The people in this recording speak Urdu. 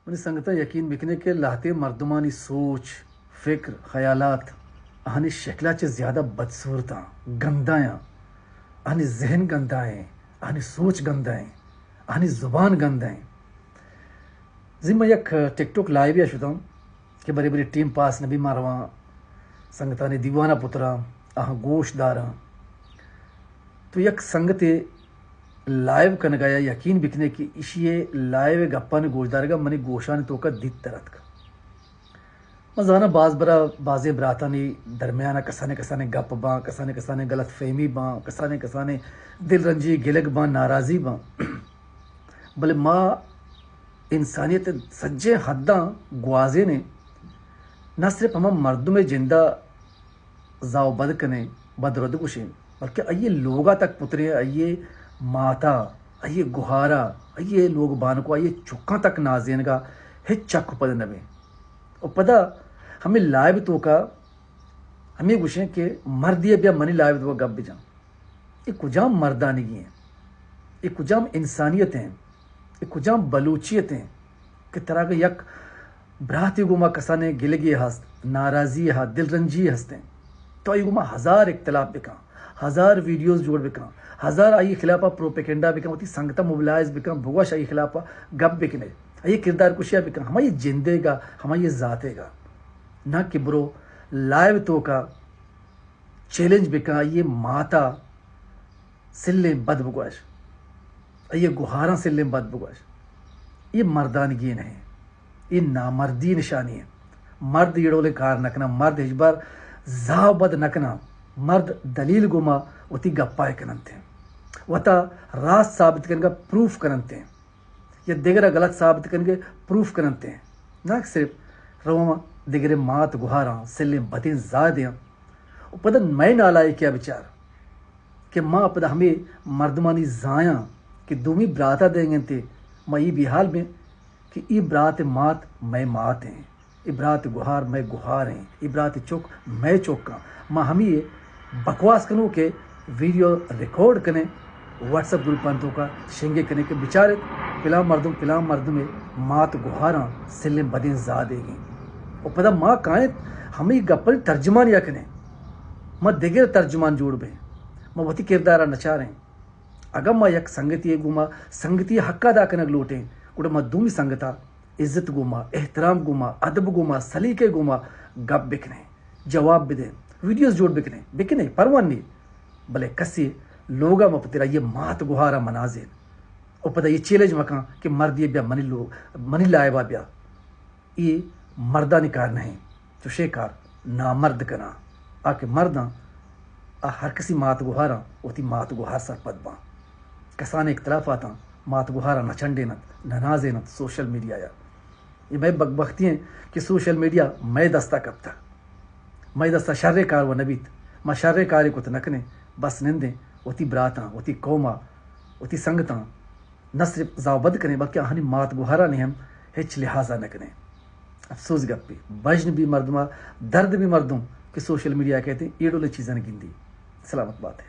انہیں سنگتا یقین بکنے کے لاتے مردمانی سوچ فکر خیالات آہنی شکلہ چے زیادہ بدصورتاں گندایاں آہنی ذہن گندائیں آہنی سوچ گندائیں آہنی زبان گندائیں ذمہ یک ٹک ٹوک لائیو یا شدہ کہ بڑی بڑی ٹیم پاس نبی مارواں سنگتانی دیوانہ پترا آہاں گوش داراں تو یک سنگتے لائیو کن گیا یقین بکنے کی اشیے لائیو گپا نے گوش دارگا منی گوشان تو کا دیت ترت کا مزانہ بازے براتانی درمیانہ کسانے گپ باں کسانے غلط فہمی باں کسانے دل رنجی گلگ باں ناراضی باں بلے ماں انسانیت سجے حداں گوازے نے نہ صرف ہما مردم جندہ زاو بد کنے بد رد گشیں بلکہ آئیے لوگا تک پترے آئیے ماتا آئیے گہارا آئیے لوگ بانکو آئیے چکاں تک نازین گا ہچ چک پد نبے اور پدا ہمیں لائب تو کا ہمیں گوشیں کہ مردیے بیا منی لائب تو کا گب بجاں یہ کجام مردانگی ہیں یہ کجام انسانیت ہیں یہ کجام بلوچیت ہیں کہ طرح کا یک براتی گما کسانے گلگی ہست ناراضی ہست دل رنجی ہستیں تو آئی گما ہزار اختلاف بکاں ہزار ویڈیوز جوڑ بکاں ہزار آئی خلافہ پروپیکنڈا بکاں ہوتی سنگتا موبلائز بکاں بھگوش آئی خلافہ گپ بکنے آئی کردار کشیاں بکاں ہمیں یہ جندے گا ہمیں یہ ذاتے گا نہ کہ برو لائیو تو کا چیلنج بکاں یہ ماتا سلیں بد بگوش یہ گہاراں سلیں بد بگوش یہ مردانگی نہیں یہ نامردی نشانی ہے مرد یڑولے کار نکنا مرد ہجبار زاو بد نکنا مرد دلیل گما وتی گپائے کننتے ہیں وتا راست ثابت کرنگا پروف کننتے ہیں یا دیگرہ غلط ثابت کرنگے پروف کننتے ہیں نہ صرف روما دیگرے مات گہاراں سلیں بدیں زادیاں پتہ میں نالائے کیا بچار کہ ماں پتہ ہمیں مردمانی زایاں کہ دومی براتا دیں گے تے ماں یہ بھی حال میں کہ ای برات مات میں مات ہیں ای برات گہار میں گہار ہیں ای برات چوک میں چوکاں ماں ہمیں یہ بکواس کنو کہ ویڈیو ریکارڈ کنے واٹس اپ گروپان تو کا شنگے کنے کہ بچارے پلا مردم میں مات گہاراں سلیں بدیں زادے گی اور پتہ ماں کائیں ہمیں یہ گپل ترجمان یا کنے ماں دیگر ترجمان جوڑ بے ماں وتی کردارہ نچا رہیں اگر ماں یک سنگتی گما سنگتی حقا دا کنگ لوٹیں گوڑا ماں دومی سنگتا عزت گما احترام گما ادب گما سلیقے گما گپ بکنے جواب بدیں ویڈیوز جوڑ بکنے پروان نہیں بلے کسی لوگا مپتیرا یہ مات گہارا مناظر اور پتہ یہ چیلنج مکان کہ مردی بیا منی لائبہ بیا یہ مردانی کار نہیں جو شیکار نامرد کنا آکے مرداں ہر کسی مات گہاراں ہوتی مات گہار سر پد باں کسانے اختلافاتاں مات گہارا نہ چنڈینت نہ نازینت سوشل میڈیا یا یہ میں بختی ہیں کہ سوشل میڈیا میں دستہ کب تھا میں دستہ شر کار و نبیت ما شر کاری کو تو نکنے بس نندیں وتی براتاں وتی قوما وتی سنگتاں نہ صرف زاوبد کریں بلکہ آہنی مات گہارا نہیں ہم ہچ لحاظہ نہ کریں افسوس گپی بجن بھی مردمہ درد بھی مردوں کہ سوشل میڈیا کہتے ہیں ایڈولے چیزیں گندی سلامت بات ہے